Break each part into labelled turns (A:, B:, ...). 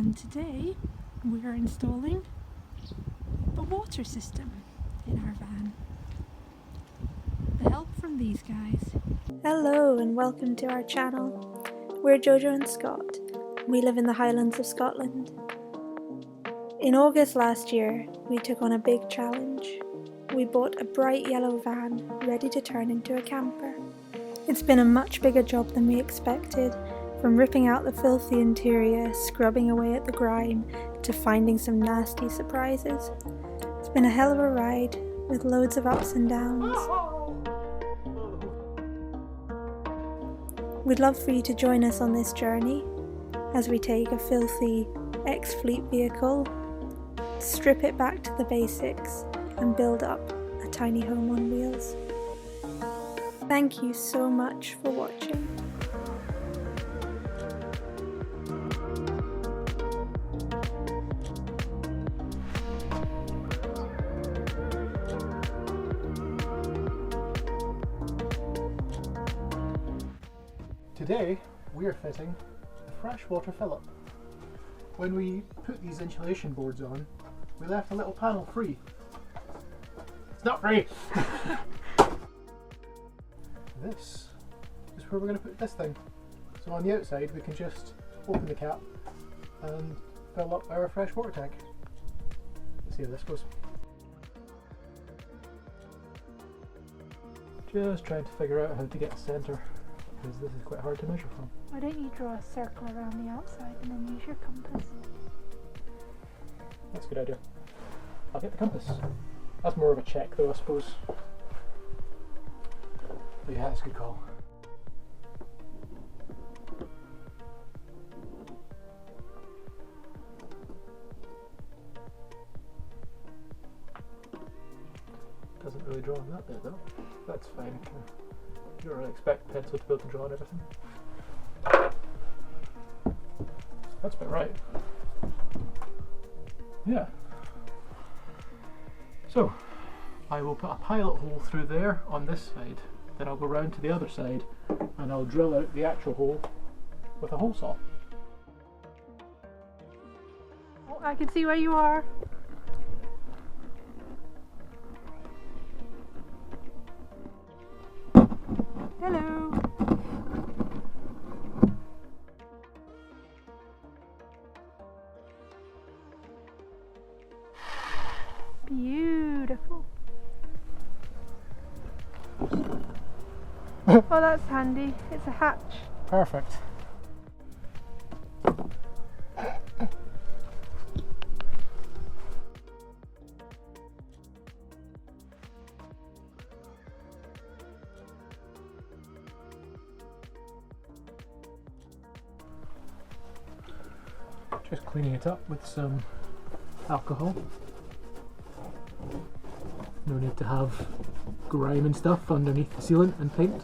A: And today we are installing a water system in our van. The help from these guys.
B: Hello and welcome to our channel. We're Jojo and Scott. We live in the Highlands of Scotland. In August last year, we took on a big challenge. We bought a bright yellow van ready to turn into a camper. It's been a much bigger job than we expected, from ripping out the filthy interior, scrubbing away at the grime, to finding some nasty surprises. It's been a hell of a ride, with loads of ups and downs. We'd love for you to join us on this journey as we take a filthy ex-fleet vehicle, strip it back to the basics, and build up a tiny home on wheels. Thank you so much for watching.
C: Today we are fitting a freshwater Phillip. When we put these insulation boards on, we left a little panel free. It's not free! This is where we're going to put this thing. So on the outside we can just open the cap and fill up our freshwater tank. Let's see how this goes. Just trying to figure out how to get centre, because this is quite hard to measure from.
A: Why don't you draw a circle around the outside and then use your compass?
C: That's a good idea. I'll get the compass. That's more of a check though, I suppose. But yeah, that's a good call. Doesn't really draw on that bit though. That's fine. You don't really expect pencil to be able to draw on everything. That's about right. Yeah. So, I will put a pilot hole through there on this side, then I'll go round to the other side and I'll drill out the actual hole with a hole saw.
A: Oh, I can see where you are. Hello. Beautiful. Oh, that's handy. It's a hatch.
C: Perfect. Just cleaning it up with some alcohol. No need to have grime and stuff underneath the sealant and paint.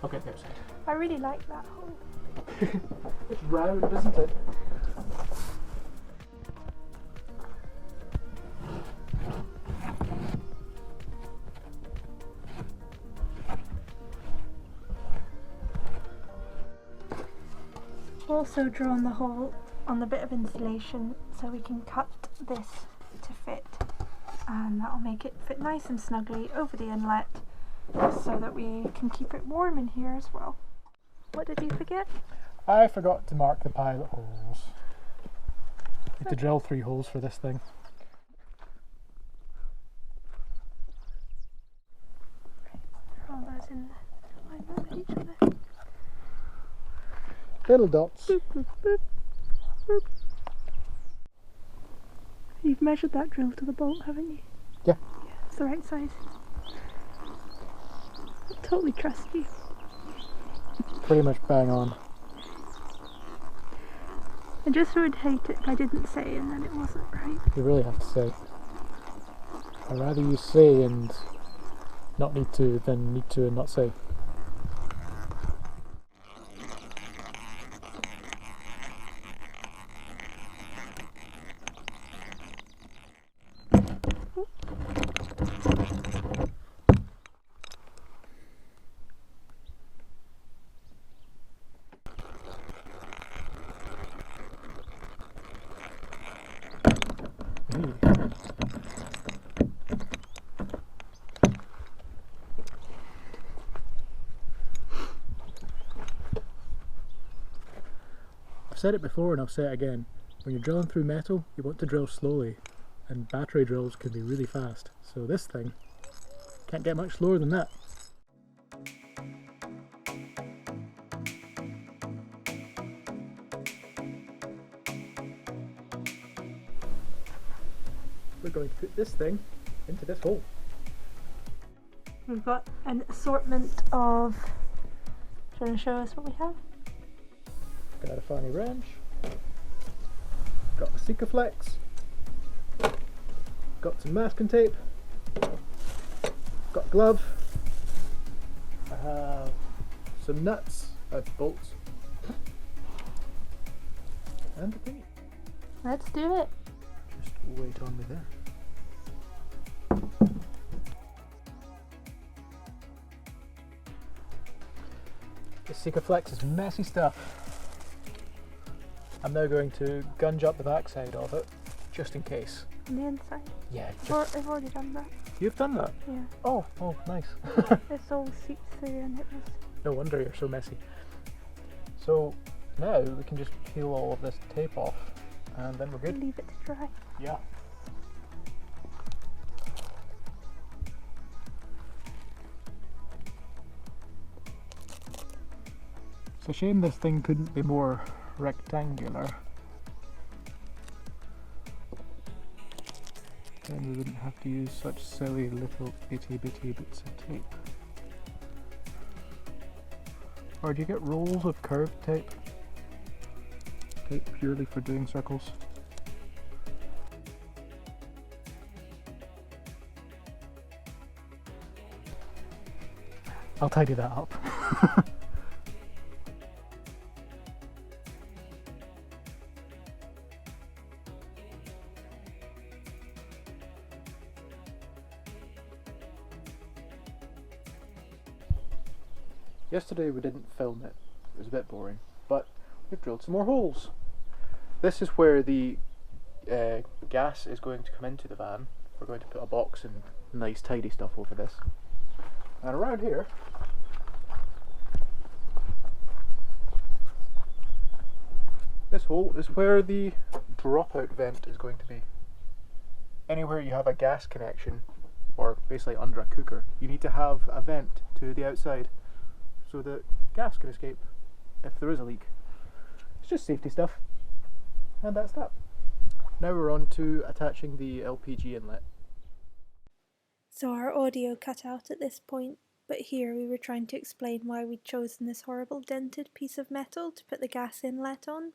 C: I'll get the outside.
A: I really like that hole.
C: It's round, isn't it?
A: Also drawn the hole on the bit of insulation so we can cut this to fit, and that'll make it fit nice and snugly over the inlet so that we can keep it warm in here as well. What did you forget?
C: I forgot to mark the pilot holes. Need to drill 3 holes for this thing.
A: All those in alignment with each other.
C: Little dots.
A: Boop, boop, boop, boop. You've measured that drill to the bolt, haven't you?
C: Yeah.
A: Yeah, it's the right size. I totally trust you.
C: Pretty much bang on.
A: I just would hate it if I didn't say and then it wasn't right.
C: You really have to say. I'd rather you say and not need to than need to and not say. said it before and I'll say it again. When you're drilling through metal, you want to drill slowly, and battery drills can be really fast. So this thing can't get much slower than that. We're going to put this thing into this hole.
A: We've got an assortment of... Do you want to show us what we have?
C: Got a funny wrench. Got the Sikaflex. Got some masking tape. Got a glove. I have some nuts, bolts, and a thingy.
A: Let's do it.
C: Just wait on me there. The Sikaflex is messy stuff. I'm now going to gunge up the backside of it, just in case.
A: On the inside?
C: Yeah,
A: I've already done that.
C: You've done that?
A: Yeah.
C: Oh, nice.
A: This all seeps through and it was...
C: No wonder you're so messy. So now we can just peel all of this tape off and then we're good.
A: Leave it to dry.
C: Yeah. It's a shame this thing couldn't be more rectangular. Then we wouldn't have to use such silly little itty bitty bits of tape. Or do you get rolls of curved tape? Tape purely for doing circles. I'll tidy that up. Yesterday we didn't film it, it was a bit boring, but we've drilled some more holes. This is where the gas is going to come into the van. We're going to put a box and nice tidy stuff over this. And around here, this hole is where the dropout vent is going to be. Anywhere you have a gas connection, or basically under a cooker, you need to have a vent to the outside so that gas can escape if there is a leak. It's just safety stuff. And that's that. Now we're on to attaching the LPG inlet.
B: So our audio cut out at this point, but here we were trying to explain why we'd chosen this horrible dented piece of metal to put the gas inlet on.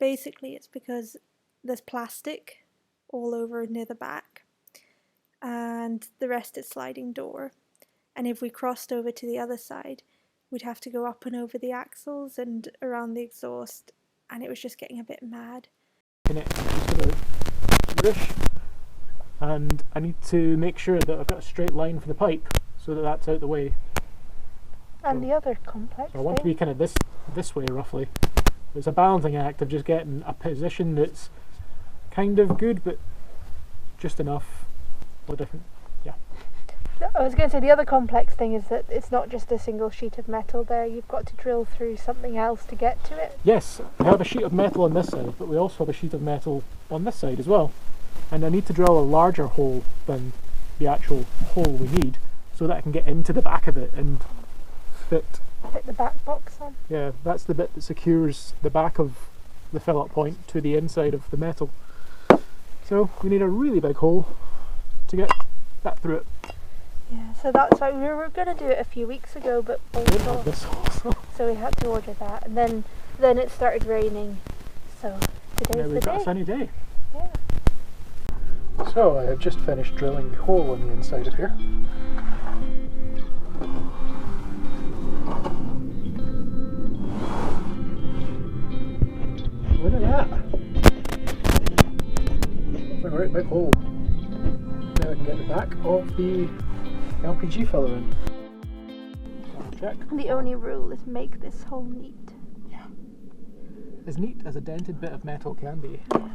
B: Basically it's because there's plastic all over near the back and the rest is sliding door. And if we crossed over to the other side, we'd have to go up and over the axles and around the exhaust, and it was just getting a bit mad.
C: In it, just about here-ish. And I need to make sure that I've got a straight line for the pipe so that that's out the way.
A: And the other complex
C: So I want to be kind of this way roughly. It's a balancing act of just getting a position that's kind of good but just enough or different. Yeah.
A: I was going to say the other complex thing is that it's not just a single sheet of metal there, you've got to drill through something else to get to it.
C: Yes, we have a sheet of metal on this side, but we also have a sheet of metal on this side as well. And I need to drill a larger hole than the actual hole we need so that I can get into the back of it and fit
A: the back box on.
C: Yeah, that's the bit that secures the back of the fill-up point to the inside of the metal. So we need a really big hole to get that through it.
A: Yeah, so that's why we were going to do it a few weeks ago, but
C: This hole,
A: so we had to order that, and then it started raining. So today's the
C: we've got
A: day.
C: a sunny day.
A: Yeah.
C: So I have just finished drilling the hole on the inside of here. Look at that! It's a great big hole. Now I can get the back of the LPG filler in. Check.
A: The only rule is make this hole neat.
C: Yeah. As neat as a dented bit of metal can be.
A: Yeah.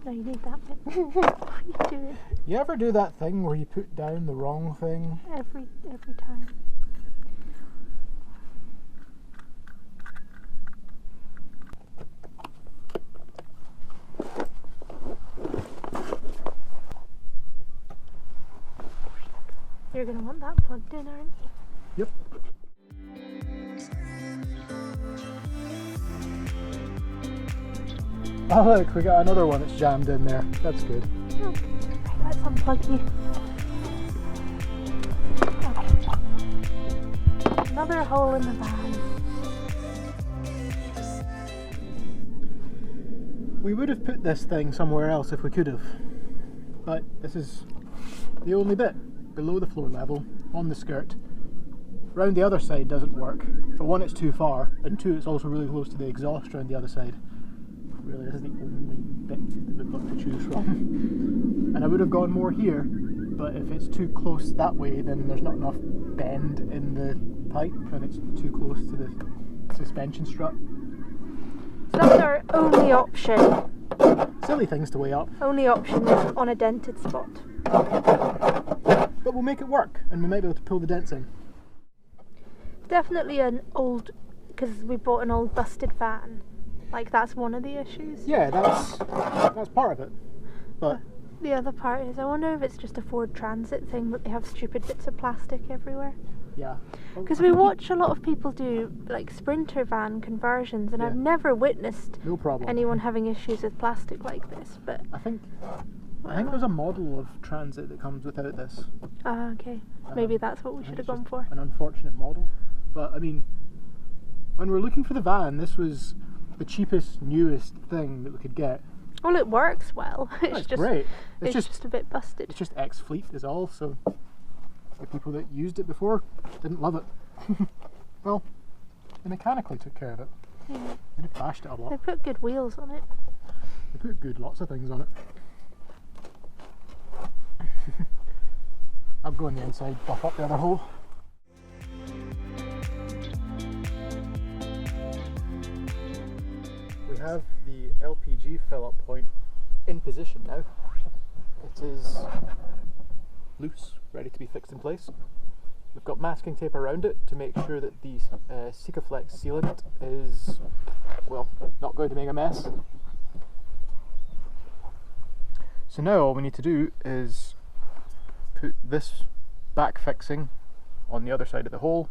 A: No, you need that bit. What are you doing?
C: You ever do that thing where you put down the wrong thing?
A: Every time. going to want that plugged in, aren't you?
C: Yep. Oh look, we got another one that's jammed in there. That's good.
A: Oh, okay, let's unplug you. Okay. Another hole in the van.
C: We would have put this thing somewhere else if we could have, but this is the only bit below the floor level on the skirt. Round the other side doesn't work. For one, it's too far, and two, it's also really close to the exhaust round the other side. Really, this is the only bit that we've got to choose from. And I would have gone more here, but if it's too close that way, then there's not enough bend in the pipe, and it's too close to the suspension strut.
A: So that's our only option.
C: Silly things to weigh up.
A: Only option is on a dented spot.
C: But we'll make it work, and we might be able to pull the dents in.
A: Definitely an old, because we bought an old busted van. Like, that's one of the issues.
C: Yeah, that's part of it. But
A: the other part is, I wonder if it's just a Ford Transit thing that they have stupid bits of plastic everywhere.
C: yeah.
A: Because we watch a lot of people do like Sprinter van conversions, and
C: Yeah.
A: I've never witnessed
C: No problem.
A: anyone having issues with plastic like this. But
C: I think there's a model of Transit that comes without this.
A: okay, maybe that's what we should have gone for.
C: An unfortunate model. But I mean, when we were looking for the van, this was the cheapest, newest thing that we could get.
A: Well, it works well.
C: It's great.
A: It's just a bit busted.
C: It's just ex-fleet is all, so the people that used it before didn't love it. Well, they mechanically took care of it.
A: Yeah.
C: They bashed it a
A: They
C: lot.
A: put good wheels on it.
C: They put lots of things on it. I'll go on the inside, buff up the other hole. We have the LPG fill-up point in position now. It is loose, ready to be fixed in place. We've got masking tape around it to make sure that the Sikaflex sealant is, well, not going to make a mess. So now all we need to do is put this back fixing on the other side of the hole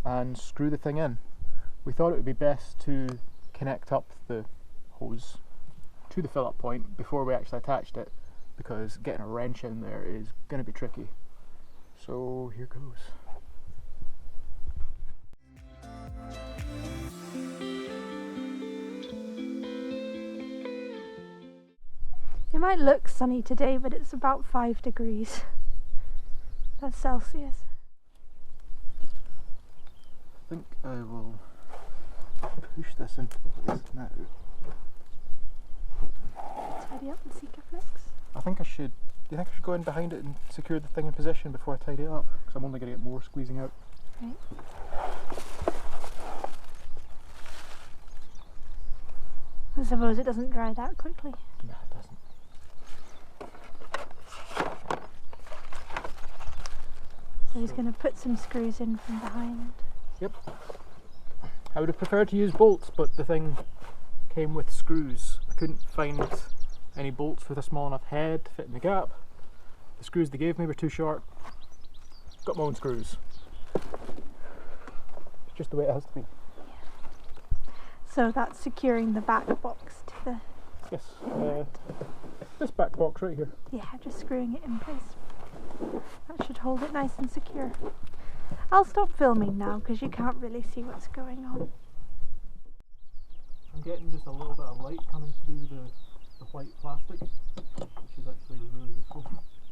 C: and screw the thing in. We thought it would be best to connect up the hose to the fill-up point before we actually attached it, because getting a wrench in there is going to be tricky. So here goes.
A: It might look sunny today, but it's about 5 degrees. That's Celsius.
C: I think I will push this into place now.
A: Tidy up the Sikaflex.
C: I think I should. Do you think I should go in behind it and secure the thing in position before I tidy it up? Because I'm only going to get more squeezing out.
A: Right. I suppose it doesn't dry that quickly.
C: No, it doesn't.
A: So he's going to put some screws in from behind.
C: Yep. I would have preferred to use bolts, but the thing came with screws. I couldn't find any bolts with a small enough head to fit in the gap. The screws they gave me were too short. Got my own screws. It's just the way it has to be.
A: So that's securing the back box to the...
C: Yes. This back box right here.
A: Yeah, just screwing it in place. That should hold it nice and secure. I'll stop filming now because you can't really see what's going on.
C: I'm getting just a little bit of light coming through the white plastic, which is actually really useful.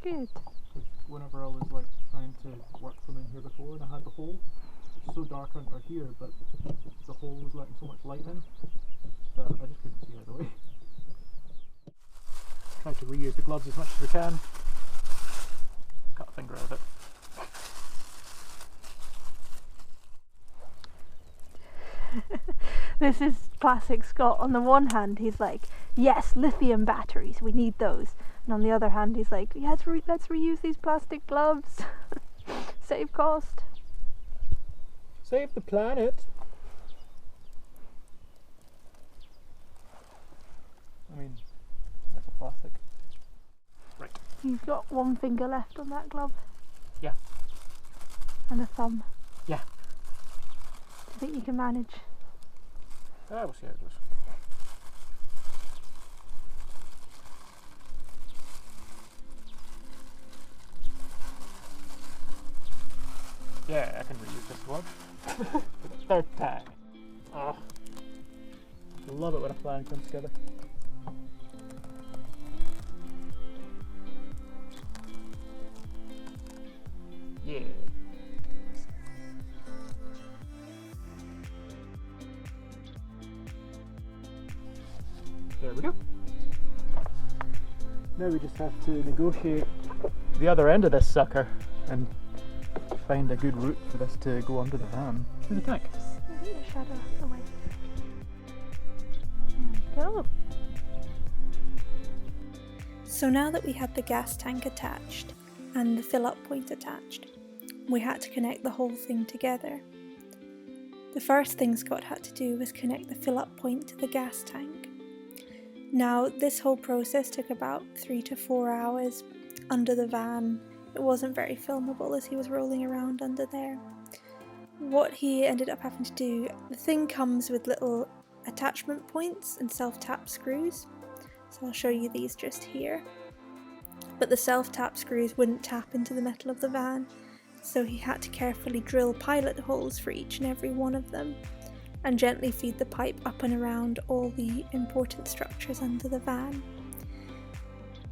A: Good.
C: Because whenever I was like trying to work from in here before and I had the hole, it's so dark under here, but the hole was letting so much light in that I just couldn't see either way. Try to reuse the gloves as much as we can. Cut a finger out of it.
A: This is classic Scott. On the one hand, he's like, yes, lithium batteries, we need those. And on the other hand, he's like, yeah, let's reuse these plastic gloves. Save cost.
C: Save the planet! I mean, that's a plastic. Right.
A: You've got one finger left on that glove.
C: Yeah.
A: And a thumb.
C: Yeah.
A: Do you think you can manage?
C: We'll see how it goes. Yeah, I can reuse this one. For the third time. Oh. Love it when a plan comes together. Yeah. There we go. Now we just have to negotiate the other end of this sucker and find a good route for this to go under the van to the tank.
A: Maybe the shadow of the way. There we go.
B: So now that we had the gas tank attached and the fill up point attached, we had to connect the whole thing together. The first thing Scott had to do was connect the fill up point to the gas tank. Now this whole process took about 3 to 4 hours under the van. It wasn't very filmable as he was rolling around under there. What he ended up having to do, the thing comes with little attachment points and self-tap screws. So I'll show you these just here. But the self-tap screws wouldn't tap into the metal of the van, so he had to carefully drill pilot holes for each and every one of them, and gently feed the pipe up and around all the important structures under the van.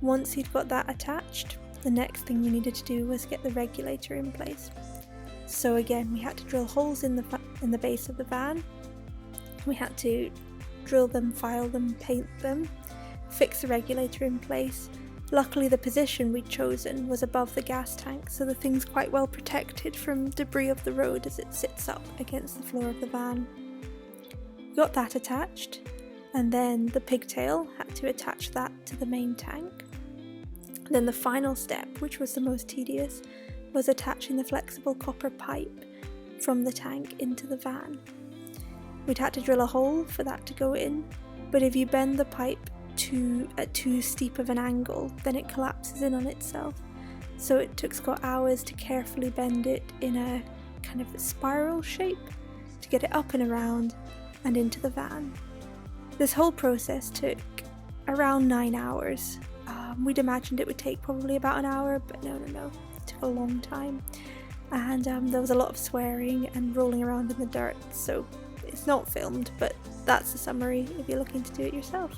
B: Once he'd got that attached, the next thing we needed to do was get the regulator in place. So again, we had to drill holes in the base of the van. We had to drill them, file them, paint them, fix the regulator in place. Luckily the position we'd chosen was above the gas tank, so the thing's quite well protected from debris of the road as it sits up against the floor of the van. Got that attached, and then the pigtail had to attach that to the main tank. Then the final step, which was the most tedious, was attaching the flexible copper pipe from the tank into the van. We'd had to drill a hole for that to go in, but if you bend the pipe at too steep of an angle, then it collapses in on itself. So it took Scott hours to carefully bend it in a kind of spiral shape to get it up and around and into the van. This whole process took around 9 hours. We'd imagined it would take probably about an hour, but no, it took a long time. And there was a lot of swearing and rolling around in the dirt, so it's not filmed, but that's the summary if you're looking to do it yourself.